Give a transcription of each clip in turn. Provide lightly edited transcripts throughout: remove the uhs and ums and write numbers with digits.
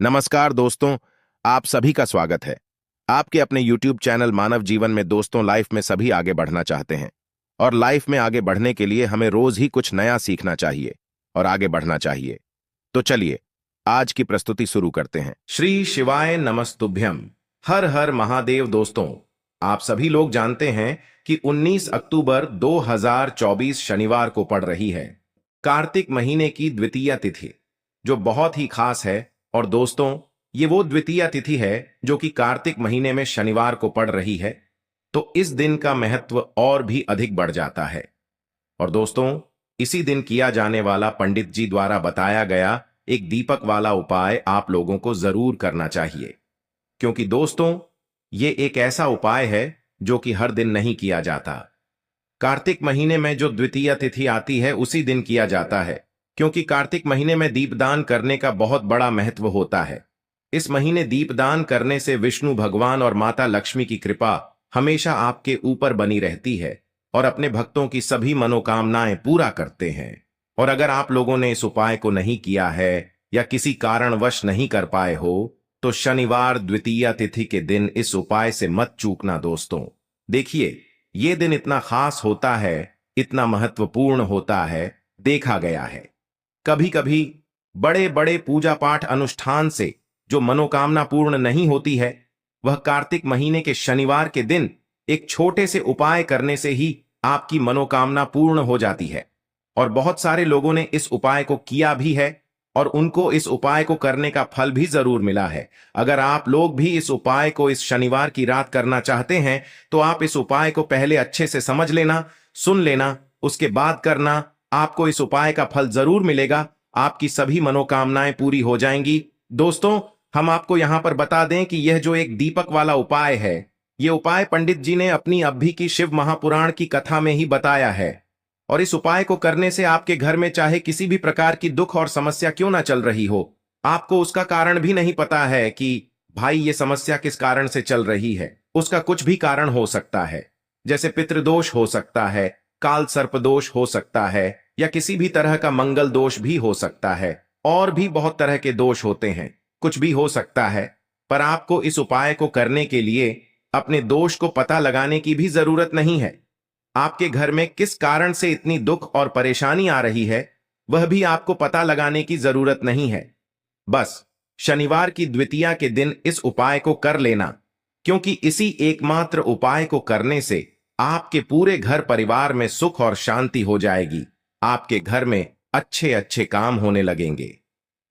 नमस्कार दोस्तों। आप सभी का स्वागत है आपके अपने YouTube चैनल मानव जीवन में। दोस्तों, लाइफ में सभी आगे बढ़ना चाहते हैं और लाइफ में आगे बढ़ने के लिए हमें रोज ही कुछ नया सीखना चाहिए और आगे बढ़ना चाहिए। तो चलिए आज की प्रस्तुति शुरू करते हैं। श्री शिवाय नमस्तुभ्यम। हर हर महादेव। दोस्तों, आप सभी लोग जानते हैं कि 19 अक्टूबर 2024 शनिवार को पड़ रही है कार्तिक महीने की द्वितीय तिथि, जो बहुत ही खास है। और दोस्तों, ये वो द्वितीय तिथि है जो कि कार्तिक महीने में शनिवार को पड़ रही है, तो इस दिन का महत्व और भी अधिक बढ़ जाता है। और दोस्तों, इसी दिन किया जाने वाला पंडित जी द्वारा बताया गया एक दीपक वाला उपाय आप लोगों को जरूर करना चाहिए, क्योंकि दोस्तों, ये एक ऐसा उपाय है जो कि हर दिन नहीं किया जाता। कार्तिक महीने में जो द्वितीय तिथि आती है उसी दिन किया जाता है, क्योंकि कार्तिक महीने में दीपदान करने का बहुत बड़ा महत्व होता है। इस महीने दीपदान करने से विष्णु भगवान और माता लक्ष्मी की कृपा हमेशा आपके ऊपर बनी रहती है और अपने भक्तों की सभी मनोकामनाएं पूरा करते हैं। और अगर आप लोगों ने इस उपाय को नहीं किया है या किसी कारणवश नहीं कर पाए हो, तो शनिवार द्वितीय तिथि के दिन इस उपाय से मत चूकना। दोस्तों, देखिए, ये दिन इतना खास होता है, इतना महत्वपूर्ण होता है। देखा गया है कभी कभी बड़े बड़े पूजा पाठ अनुष्ठान से जो मनोकामना पूर्ण नहीं होती है, वह कार्तिक महीने के शनिवार के दिन एक छोटे से उपाय करने से ही आपकी मनोकामना पूर्ण हो जाती है। और बहुत सारे लोगों ने इस उपाय को किया भी है और उनको इस उपाय को करने का फल भी जरूर मिला है। अगर आप लोग भी इस उपाय को इस शनिवार की रात करना चाहते हैं, तो आप इस उपाय को पहले अच्छे से समझ लेना, सुन लेना, उसके बाद करना। आपको इस उपाय का फल जरूर मिलेगा, आपकी सभी मनोकामनाएं पूरी हो जाएंगी। दोस्तों, हम आपको यहां पर बता दें कि यह जो एक दीपक वाला उपाय है, यह उपाय पंडित जी ने अपनी अभी की शिव महापुराण की कथा में ही बताया है। और इस उपाय को करने से आपके घर में चाहे किसी भी प्रकार की दुख और समस्या क्यों ना चल रही हो, आपको उसका कारण भी नहीं पता है कि भाई ये समस्या किस कारण से चल रही है। उसका कुछ भी कारण हो सकता है, जैसे पितृदोष हो सकता है, काल सर्प दोष हो सकता है, या किसी भी तरह का मंगल दोष भी हो सकता है। और भी बहुत तरह के दोष होते हैं, कुछ भी हो सकता है। पर आपको इस उपाय को करने के लिए अपने दोष को पता लगाने की भी जरूरत नहीं है। आपके घर में किस कारण से इतनी दुख और परेशानी आ रही है, वह भी आपको पता लगाने की जरूरत नहीं है। बस शनिवार की द्वितीया के दिन इस उपाय को कर लेना, क्योंकि इसी एकमात्र उपाय को करने से आपके पूरे घर परिवार में सुख और शांति हो जाएगी। आपके घर में अच्छे अच्छे काम होने लगेंगे।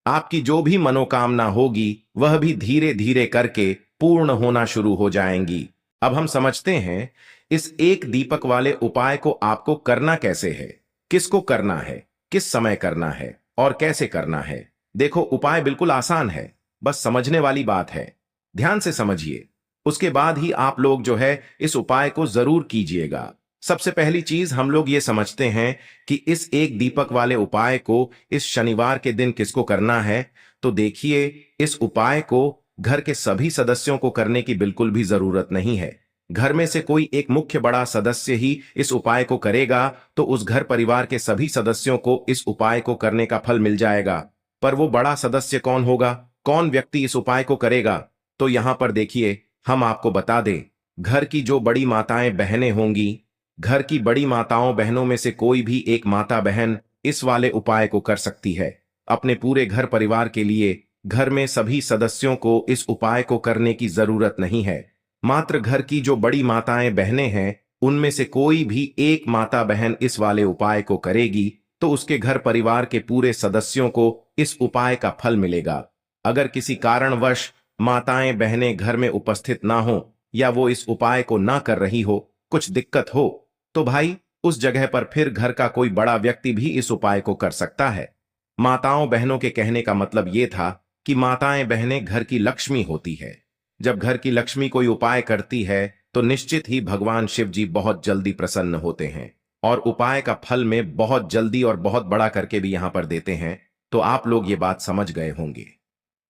आपकी जो भी मनोकामना होगी वह भी धीरे धीरे करके पूर्ण होना शुरू हो जाएंगी। अब हम समझते हैं इस एक दीपक वाले उपाय को आपको करना कैसे है, किसको करना है, किस समय करना है और कैसे करना है। देखो, उपाय बिल्कुल आसान है, बस समझने वाली बात है। ध्यान से समझिए, उसके बाद ही आप लोग जो है इस उपाय को जरूर कीजिएगा। सबसे पहली चीज हम लोग ये समझते हैं कि इस एक दीपक वाले उपाय को इस शनिवार के दिन किसको करना है। तो देखिए, इस उपाय को घर के सभी सदस्यों को करने की बिल्कुल भी जरूरत नहीं है। घर में से कोई एक मुख्य बड़ा सदस्य ही इस उपाय को करेगा तो उस घर परिवार के सभी सदस्यों को इस उपाय को करने का फल मिल जाएगा। पर वो बड़ा सदस्य कौन होगा, कौन व्यक्ति इस उपाय को करेगा? तो यहां पर देखिए, हम आपको बता दें, घर की जो बड़ी माताएं बहनें होंगी, घर की बड़ी माताओं बहनों में से कोई भी एक माता बहन इस वाले उपाय को कर सकती है। अपने पूरे घर परिवार के लिए घर में सभी सदस्यों को इस उपाय को करने की जरूरत नहीं है। मात्र घर की जो बड़ी माताएं बहनें हैं, उनमें से कोई भी एक माता बहन इस वाले उपाय को करेगी तो उसके घर परिवार के पूरे सदस्यों को इस उपाय का फल मिलेगा। अगर किसी कारणवश माताएं बहनें घर में उपस्थित ना हो या वो इस उपाय को ना कर रही हो, कुछ दिक्कत हो, तो भाई उस जगह पर फिर घर का कोई बड़ा व्यक्ति भी इस उपाय को कर सकता है। माताओं बहनों के कहने का मतलब यह था कि माताएं बहनें घर की लक्ष्मी होती है। जब घर की लक्ष्मी कोई उपाय करती है तो निश्चित ही भगवान शिव जी बहुत जल्दी प्रसन्न होते हैं और उपाय का फल में बहुत जल्दी और बहुत बड़ा करके भी यहां पर देते हैं। तो आप लोग ये बात समझ गए होंगे।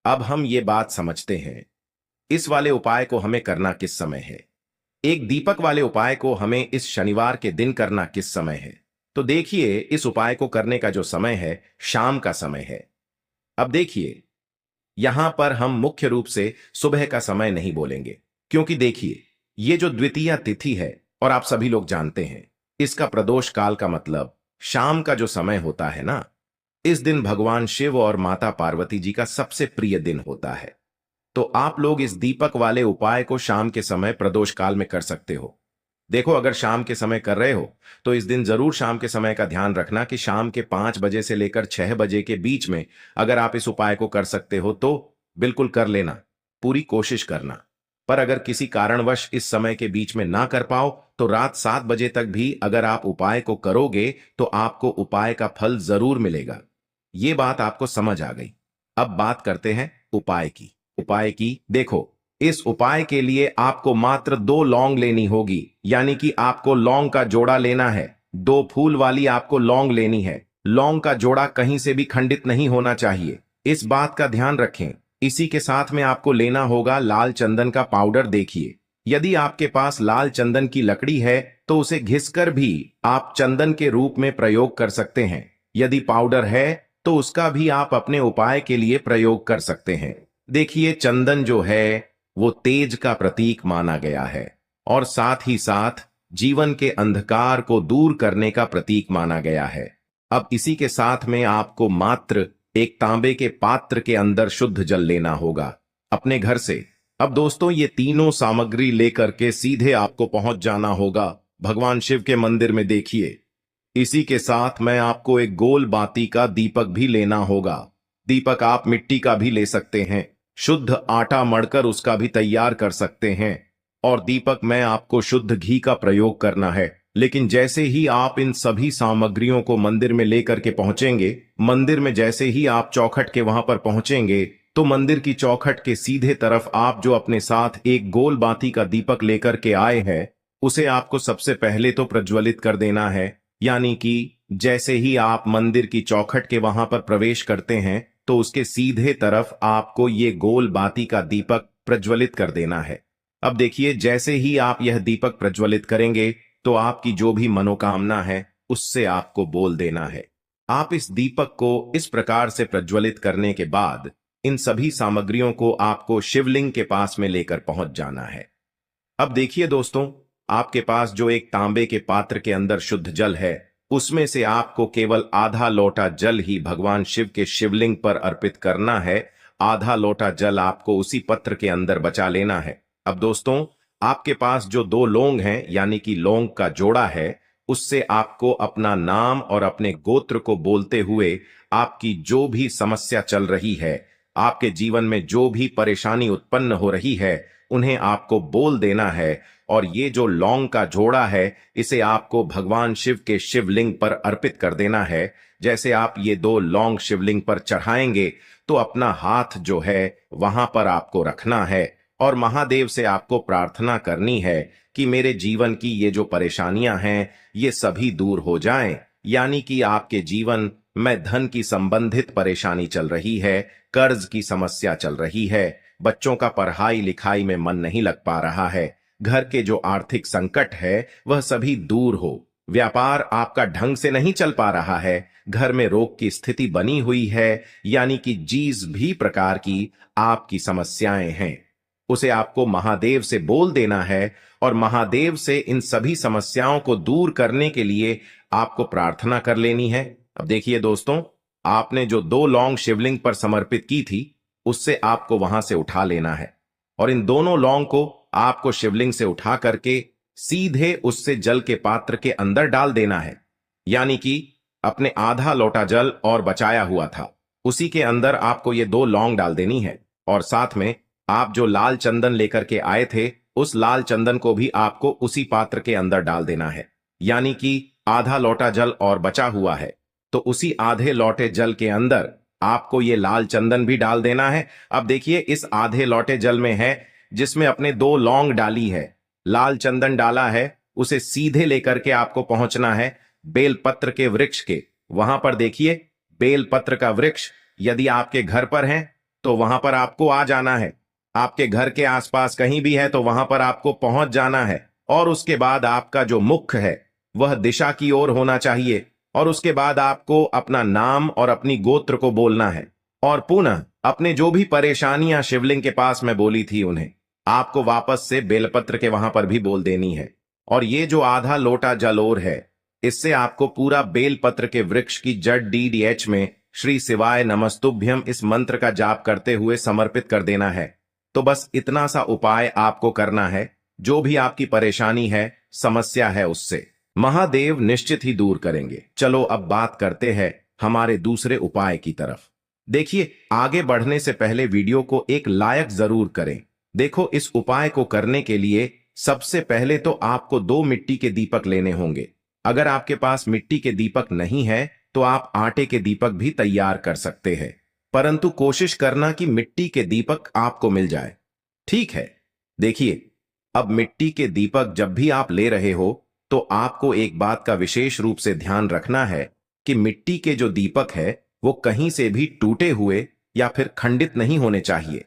अब हम ये बात समझते हैं इस वाले उपाय को हमें करना किस समय है। एक दीपक वाले उपाय को हमें इस शनिवार के दिन करना किस समय है। तो देखिए, इस उपाय को करने का जो समय है शाम का समय है। अब देखिए, यहां पर हम मुख्य रूप से सुबह का समय नहीं बोलेंगे, क्योंकि देखिए, ये जो द्वितीया तिथि है और आप सभी लोग जानते हैं, इसका प्रदोष काल का मतलब शाम का जो समय होता है ना, इस दिन भगवान शिव और माता पार्वती जी का सबसे प्रिय दिन होता है। तो आप लोग इस दीपक वाले उपाय को शाम के समय प्रदोष काल में कर सकते हो। देखो, अगर शाम के समय कर रहे हो तो इस दिन जरूर शाम के समय का ध्यान रखना कि शाम के 5 बजे से लेकर 6 बजे के बीच में अगर आप इस उपाय को कर सकते हो तो बिल्कुल कर लेना, पूरी कोशिश करना। पर अगर किसी कारणवश इस समय के बीच में ना कर पाओ तो रात 7 बजे तक भी अगर आप उपाय को करोगे तो आपको उपाय का फल जरूर मिलेगा। ये बात आपको समझ आ गई। अब बात करते हैं उपाय की देखो, इस उपाय के लिए आपको मात्र 2 लौंग लेनी होगी, यानी कि आपको लौंग का जोड़ा लेना है। 2 फूल वाली आपको लौंग लेनी है। लौंग का जोड़ा कहीं से भी खंडित नहीं होना चाहिए, इस बात का ध्यान रखें। इसी के साथ में आपको लेना होगा लाल चंदन का पाउडर। देखिए, यदि आपके पास लाल चंदन की लकड़ी है तो उसे घिसकर भी आप चंदन के रूप में प्रयोग कर सकते हैं। यदि पाउडर है तो उसका भी आप अपने उपाय के लिए प्रयोग कर सकते हैं। देखिए, चंदन जो है वो तेज का प्रतीक माना गया है और साथ ही साथ जीवन के अंधकार को दूर करने का प्रतीक माना गया है। अब इसी के साथ में आपको मात्र एक तांबे के पात्र के अंदर शुद्ध जल लेना होगा अपने घर से। अब दोस्तों, ये तीनों सामग्री लेकर के सीधे आपको पहुंच जाना होगा भगवान शिव के मंदिर में। देखिए, इसी के साथ में आपको एक गोल बाती का दीपक भी लेना होगा। दीपक आप मिट्टी का भी ले सकते हैं, शुद्ध आटा मढ़कर उसका भी तैयार कर सकते हैं। और दीपक में आपको शुद्ध घी का प्रयोग करना है। लेकिन जैसे ही आप इन सभी सामग्रियों को मंदिर में लेकर के पहुंचेंगे, मंदिर में जैसे ही आप चौखट के वहां पर पहुंचेंगे तो मंदिर की चौखट के सीधे तरफ आप जो अपने साथ एक गोल बाती का दीपक लेकर के आए हैं, उसे आपको सबसे पहले तो प्रज्वलित कर देना है। यानी कि जैसे ही आप मंदिर की चौखट के वहां पर प्रवेश करते हैं तो उसके सीधे तरफ आपको ये गोल बाती का दीपक प्रज्वलित कर देना है। अब देखिए, जैसे ही आप यह दीपक प्रज्वलित करेंगे तो आपकी जो भी मनोकामना है उससे आपको बोल देना है। आप इस दीपक को इस प्रकार से प्रज्वलित करने के बाद इन सभी सामग्रियों को आपको शिवलिंग के पास में लेकर पहुंच जाना है। अब देखिए दोस्तों, आपके पास जो एक तांबे के पात्र के अंदर शुद्ध जल है, उसमें से आपको केवल आधा लोटा जल ही भगवान शिव के शिवलिंग पर अर्पित करना है। आधा लोटा जल आपको उसी पत्र के अंदर बचा लेना है। अब दोस्तों, आपके पास जो 2 लौंग हैं, यानी कि लौंग का जोड़ा है, उससे आपको अपना नाम और अपने गोत्र को बोलते हुए आपकी जो भी समस्या चल रही है, आपके जीवन में जो भी परेशानी उत्पन्न हो रही है, उन्हें आपको बोल देना है। और ये जो लौंग का जोड़ा है, इसे आपको भगवान शिव के शिवलिंग पर अर्पित कर देना है। जैसे आप ये 2 लौंग शिवलिंग पर चढ़ाएंगे तो अपना हाथ जो है वहां पर आपको रखना है और महादेव से आपको प्रार्थना करनी है कि मेरे जीवन की ये जो परेशानियां हैं ये सभी दूर हो जाएं। यानी कि आपके जीवन में धन की संबंधित परेशानी चल रही है, कर्ज की समस्या चल रही है, बच्चों का पढ़ाई लिखाई में मन नहीं लग पा रहा है, घर के जो आर्थिक संकट है वह सभी दूर हो, व्यापार आपका ढंग से नहीं चल पा रहा है, घर में रोग की स्थिति बनी हुई है, यानी कि जिस भी प्रकार की आपकी समस्याएं हैं उसे आपको महादेव से बोल देना है और महादेव से इन सभी समस्याओं को दूर करने के लिए आपको प्रार्थना कर लेनी है। अब देखिए दोस्तों, आपने जो 2 लौंग शिवलिंग पर समर्पित की थी उससे आपको वहां से उठा लेना है और इन दोनों लौंग को आपको शिवलिंग से उठा करके सीधे उससे जल के पात्र के अंदर डाल देना है। यानी कि अपने आधा लोटा जल और बचाया हुआ था उसी के अंदर आपको ये 2 लौंग डाल देनी है और साथ में आप जो लाल चंदन लेकर के आए थे उस लाल चंदन को भी आपको उसी पात्र के अंदर डाल देना है। यानी कि आधा लोटा जल और बचा हुआ है तो उसी आधे लोटे जल के अंदर आपको ये लाल चंदन भी डाल देना है। अब देखिए, इस आधे लोटे जल में है जिसमें अपने 2 लौंग डाली है, लाल चंदन डाला है, उसे सीधे लेकर के आपको पहुंचना है बेलपत्र के वृक्ष के वहां पर। देखिए, बेलपत्र का वृक्ष यदि आपके घर पर है तो वहां पर आपको आ जाना है, आपके घर के आसपास कहीं भी है तो वहां पर आपको पहुंच जाना है और उसके बाद आपका जो मुख है वह दिशा की ओर होना चाहिए और उसके बाद आपको अपना नाम और अपनी गोत्र को बोलना है और पुनः अपने जो भी परेशानियां शिवलिंग के पास में बोली थी उन्हें आपको वापस से बेलपत्र के वहां पर भी बोल देनी है। और ये जो आधा लोटा जल और है, इससे आपको पूरा बेलपत्र के वृक्ष की जड़ DDH में श्री शिवाय नमस्तुभ्यम इस मंत्र का जाप करते हुए समर्पित कर देना है। तो बस इतना सा उपाय आपको करना है। जो भी आपकी परेशानी है, समस्या है, उससे महादेव निश्चित ही दूर करेंगे। चलो अब बात करते हैं हमारे दूसरे उपाय की तरफ। देखिए, आगे बढ़ने से पहले वीडियो को एक लाइक जरूर करें। देखो, इस उपाय को करने के लिए सबसे पहले तो आपको 2 मिट्टी के दीपक लेने होंगे। अगर आपके पास मिट्टी के दीपक नहीं है तो आप आटे के दीपक भी तैयार कर सकते हैं, परंतु कोशिश करना कि मिट्टी के दीपक आपको मिल जाए। ठीक है। देखिए, अब मिट्टी के दीपक जब भी आप ले रहे हो तो आपको एक बात का विशेष रूप से ध्यान रखना है कि मिट्टी के जो दीपक है वो कहीं से भी टूटे हुए या फिर खंडित नहीं होने चाहिए।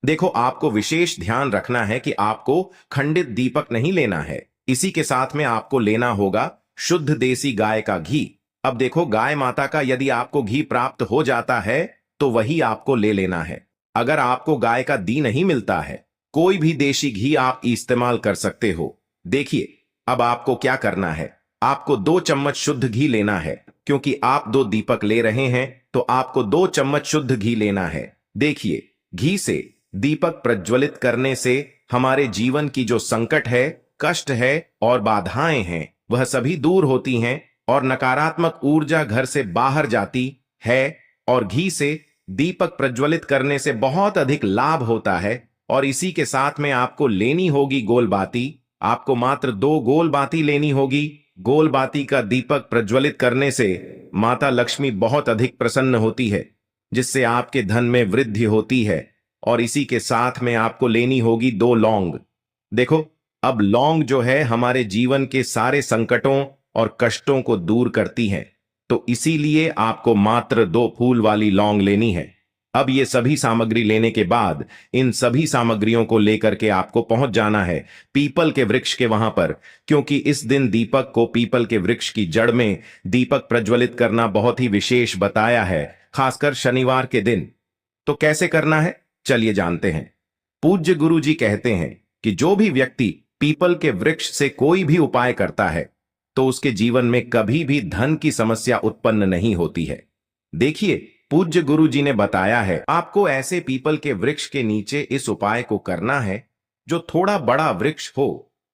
देखो, आपको विशेष ध्यान रखना है कि आपको खंडित दीपक नहीं लेना है। इसी के साथ में आपको लेना होगा शुद्ध देसी गाय का घी। अब देखो, गाय माता का यदि आपको घी प्राप्त हो जाता है तो वही आपको ले लेना है। अगर आपको गाय का घी नहीं मिलता है, कोई भी देशी घी आप इस्तेमाल कर सकते हो। देखिए, अब आपको क्या करना है, आपको 2 चम्मच शुद्ध घी लेना है। क्योंकि आप 2 दीपक ले रहे हैं तो आपको 2 चम्मच शुद्ध घी लेना है। देखिए, घी से दीपक प्रज्वलित करने से हमारे जीवन की जो संकट है, कष्ट है और बाधाएं हैं, वह सभी दूर होती हैं और नकारात्मक ऊर्जा घर से बाहर जाती है। और घी से दीपक प्रज्वलित करने से बहुत अधिक लाभ होता है। और इसी के साथ में आपको लेनी होगी गोल बाती। आपको मात्र 2 गोल बाती लेनी होगी। गोल बाती का दीपक प्रज्वलित करने से माता लक्ष्मी बहुत अधिक प्रसन्न होती है, जिससे आपके धन में वृद्धि होती है। और इसी के साथ में आपको लेनी होगी 2 लौंग। देखो, अब लौंग जो है हमारे जीवन के सारे संकटों और कष्टों को दूर करती है, तो इसीलिए आपको मात्र 2 फूल वाली लौंग लेनी है। अब ये सभी सामग्री लेने के बाद इन सभी सामग्रियों को लेकर के आपको पहुंच जाना है पीपल के वृक्ष के वहां पर, क्योंकि इस दिन दीपक को पीपल के वृक्ष की जड़ में दीपक प्रज्वलित करना बहुत ही विशेष बताया है, खासकर शनिवार के दिन। तो कैसे करना है, चलिए जानते हैं। पूज्य गुरु जी कहते हैं कि जो भी व्यक्ति पीपल के वृक्ष से कोई भी उपाय करता है तो उसके जीवन में कभी भी धन की समस्या उत्पन्न नहीं होती है। देखिए, पूज्य गुरु जी ने बताया है आपको ऐसे पीपल के वृक्ष के नीचे इस उपाय को करना है जो थोड़ा बड़ा वृक्ष हो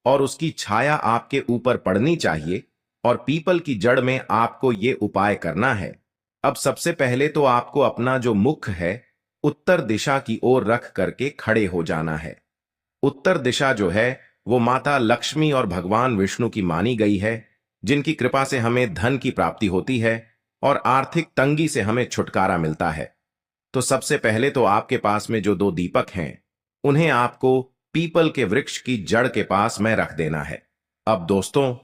और उसकी छाया आपके ऊपर पड़नी चाहिए। और पीपल की जड़ में आपको ये उपाय करना है। अब सबसे पहले तो आपको अपना जो मुख है उत्तर दिशा की ओर रख करके खड़े हो जाना है। उत्तर दिशा जो है वो माता लक्ष्मी और भगवान विष्णु की मानी गई है, जिनकी कृपा से हमें धन की प्राप्ति होती है और आर्थिक तंगी से हमें छुटकारा मिलता है। तो सबसे पहले तो आपके पास में जो 2 दीपक हैं उन्हें आपको पीपल के वृक्ष की जड़ के पास में रख देना है। अब दोस्तों,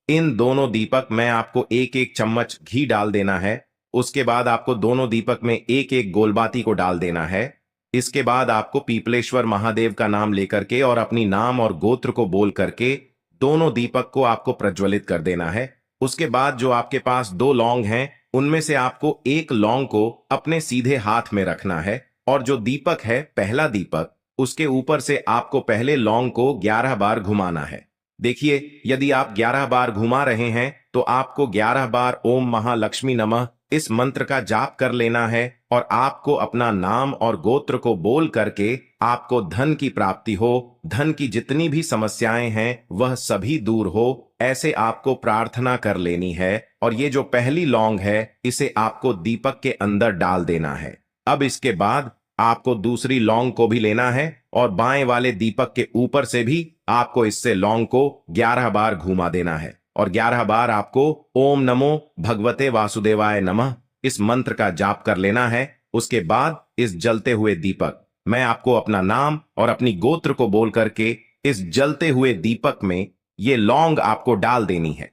इन दोनों दीपक में आपको 1-1 चम्मच घी डाल देना है। उसके बाद आपको दोनों दीपक में 1-1 गोलबाती को डाल देना है। इसके बाद आपको पीपलेश्वर महादेव का नाम लेकर के और अपनी नाम और गोत्र को बोल करके दोनों दीपक को आपको प्रज्वलित कर देना है। उसके बाद जो आपके पास 2 लौंग हैं उनमें से आपको 1 लौंग को अपने सीधे हाथ में रखना है और जो दीपक है, पहला दीपक, उसके ऊपर से आपको पहले लौंग को 11 बार घुमाना है। देखिए, यदि आप 11 बार घुमा रहे हैं तो आपको 11 बार ओम महालक्ष्मी नमः इस मंत्र का जाप कर लेना है और आपको अपना नाम और गोत्र को बोल करके आपको धन की प्राप्ति हो, धन की जितनी भी समस्याएं हैं वह सभी दूर हो, ऐसे आपको प्रार्थना कर लेनी है। और ये जो पहली लौंग है इसे आपको दीपक के अंदर डाल देना है। अब इसके बाद आपको दूसरी लौंग को भी लेना है और बाएं वाले दीपक के ऊपर से भी आपको इससे लौंग को 11 बार घुमा देना है और 11 बार आपको ओम नमो भगवते वासुदेवाय नमः इस मंत्र का जाप कर लेना है। उसके बाद इस जलते हुए दीपक मैं आपको अपना नाम और अपनी गोत्र को बोल करके इस जलते हुए दीपक में ये लौंग आपको डाल देनी है।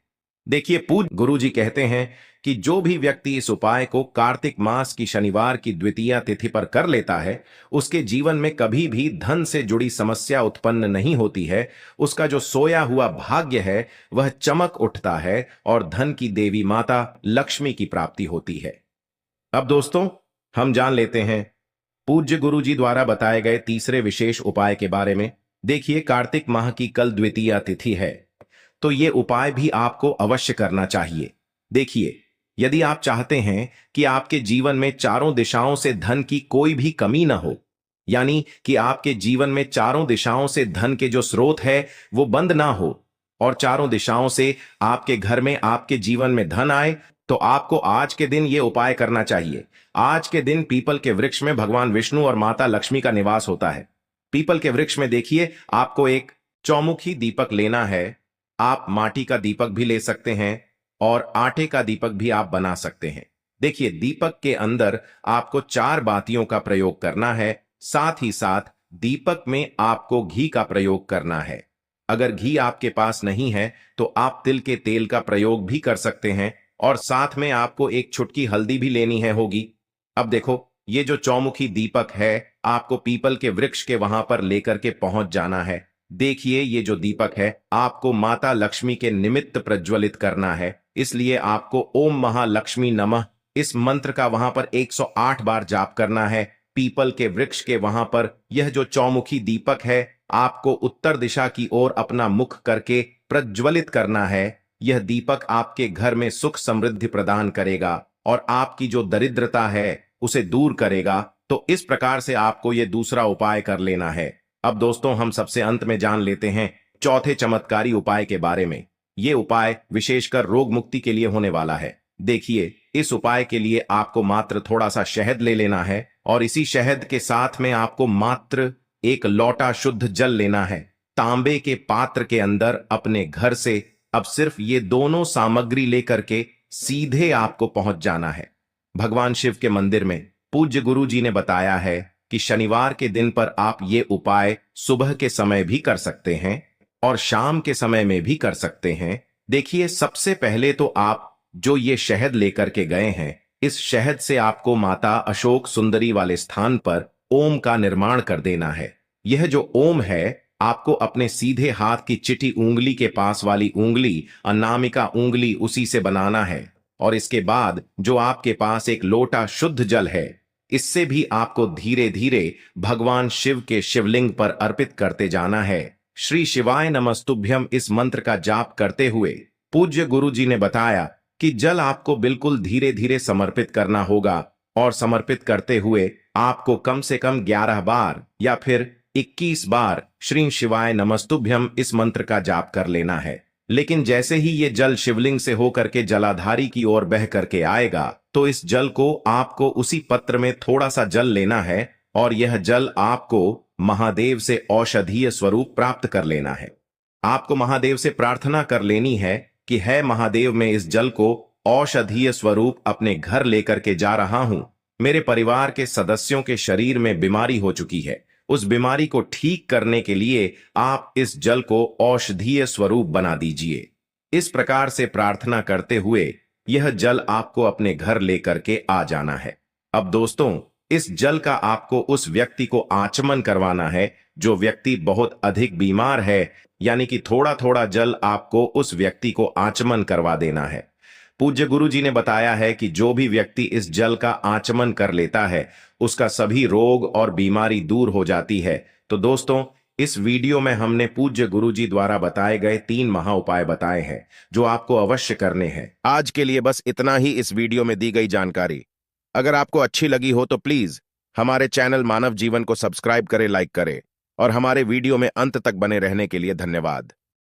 देखिए, पूज्य गुरुजी कहते हैं कि जो भी व्यक्ति इस उपाय को कार्तिक मास की शनिवार की द्वितीया तिथि पर कर लेता है उसके जीवन में कभी भी धन से जुड़ी समस्या उत्पन्न नहीं होती है। उसका जो सोया हुआ भाग्य है वह चमक उठता है और धन की देवी माता लक्ष्मी की प्राप्ति होती है। अब दोस्तों, हम जान लेते हैं पूज्य गुरु जी द्वारा बताए गए तीसरे विशेष उपाय के बारे में। देखिए, कार्तिक माह की कल द्वितीया तिथि है, तो ये उपाय भी आपको अवश्य करना चाहिए। देखिए, यदि आप चाहते हैं कि आपके जीवन में चारों दिशाओं से धन की कोई भी कमी ना हो, यानी कि आपके जीवन में चारों दिशाओं से धन के जो स्रोत है वो बंद ना हो, और चारों दिशाओं से आपके घर में, आपके जीवन में धन आए, तो आपको आज के दिन ये उपाय करना चाहिए। आज के दिन पीपल के वृक्ष में भगवान विष्णु और माता लक्ष्मी का निवास होता है। पीपल के वृक्ष में देखिए, आपको एक चौमुखी दीपक लेना है। आप माटी का दीपक भी ले सकते हैं और आटे का दीपक भी आप बना सकते हैं। देखिए, दीपक के अंदर आपको 4 बातियों का प्रयोग करना है। साथ ही साथ दीपक में आपको घी का प्रयोग करना है। अगर घी आपके पास नहीं है तो आप तिल के तेल का प्रयोग भी कर सकते हैं, और साथ में आपको एक चुटकी हल्दी भी लेनी है होगी। अब देखो, ये जो चौमुखी दीपक है आपको पीपल के वृक्ष के वहां पर लेकर के पहुंच जाना है। देखिए, ये जो दीपक है आपको माता लक्ष्मी के निमित्त प्रज्वलित करना है, इसलिए आपको ओम महालक्ष्मी नमः इस मंत्र का वहां पर 108 बार जाप करना है। पीपल के वृक्ष के वहां पर यह जो चौमुखी दीपक है आपको उत्तर दिशा की ओर अपना मुख करके प्रज्वलित करना है। यह दीपक आपके घर में सुख समृद्धि प्रदान करेगा और आपकी जो दरिद्रता है उसे दूर करेगा। तो इस प्रकार से आपको यह दूसरा उपाय कर लेना है। अब दोस्तों, हम सबसे अंत में जान लेते हैं चौथे चमत्कारी उपाय के बारे में। यह उपाय विशेषकर रोग मुक्ति के लिए होने वाला है। देखिए, इस उपाय के लिए आपको मात्र थोड़ा सा शहद ले लेना है, और इसी शहद के साथ में आपको मात्र एक लोटा शुद्ध जल लेना है। तांबे के पात्र के अंदर अपने घर से अब सिर्फ ये दोनों सामग्री लेकर के सीधे आपको पहुंच जाना है भगवान शिव के मंदिर में। पूज्य गुरु जी ने बताया है कि शनिवार के दिन पर आप ये उपाय सुबह के समय भी कर सकते हैं और शाम के समय में भी कर सकते हैं। देखिए, सबसे पहले तो आप जो ये शहद लेकर के गए हैं, इस शहद से आपको माता अशोक सुंदरी वाले स्थान पर ओम का निर्माण कर देना है। यह जो ओम है आपको अपने सीधे हाथ की चिटी उंगली के पास वाली उंगली, अनामिका उंगली, उसी से बनाना है। और इसके बाद जो आपके पास एक लोटा शुद्ध जल है, इससे भी आपको धीरे धीरे भगवान शिव के शिवलिंग पर अर्पित करते जाना है। श्री शिवाय नमस्तुभ्यम इस मंत्र का जाप करते हुए पूज्य गुरु जी ने बताया कि जल आपको बिल्कुल धीरे धीरे समर्पित करना होगा, और समर्पित करते हुए आपको कम से कम 11 बार या फिर 21 बार श्री शिवाय नमस्तुभ्यम इस मंत्र का जाप कर लेना है। लेकिन जैसे ही ये जल शिवलिंग से होकर के जलाधारी की ओर बह करके आएगा, तो इस जल को आपको उसी पत्र में थोड़ा सा जल लेना है, और यह जल आपको महादेव से औषधीय स्वरूप प्राप्त कर लेना है। आपको महादेव से प्रार्थना कर लेनी है कि है महादेव, मैं इस जल को औषधीय स्वरूप अपने घर लेकर के जा रहा हूं। मेरे परिवार के सदस्यों के शरीर में बीमारी हो चुकी है, उस बीमारी को ठीक करने के लिए आप इस जल को औषधीय स्वरूप बना दीजिए। इस प्रकार से प्रार्थना करते हुए यह जल आपको अपने घर लेकर के आ जाना है। अब दोस्तों, इस जल का आपको उस व्यक्ति को आचमन करवाना है जो व्यक्ति बहुत अधिक बीमार है, यानी कि थोड़ा थोड़ा जल आपको उस व्यक्ति को आचमन करवा देना है। पूज्य गुरु जी ने बताया है कि जो भी व्यक्ति इस जल का आचमन कर लेता है उसका सभी रोग और बीमारी दूर हो जाती है। तो दोस्तों, इस वीडियो में हमने पूज्य गुरु जी द्वारा बताए गए 3 महा उपाय बताए हैं जो आपको अवश्य करने हैं। आज के लिए बस इतना ही इस वीडियो में दी गई जानकारी। अगर आपको अच्छी लगी हो तो प्लीज हमारे चैनल मानव जीवन को सब्सक्राइब करें, लाइक करें, और हमारे वीडियो में अंत तक बने रहने के लिए धन्यवाद।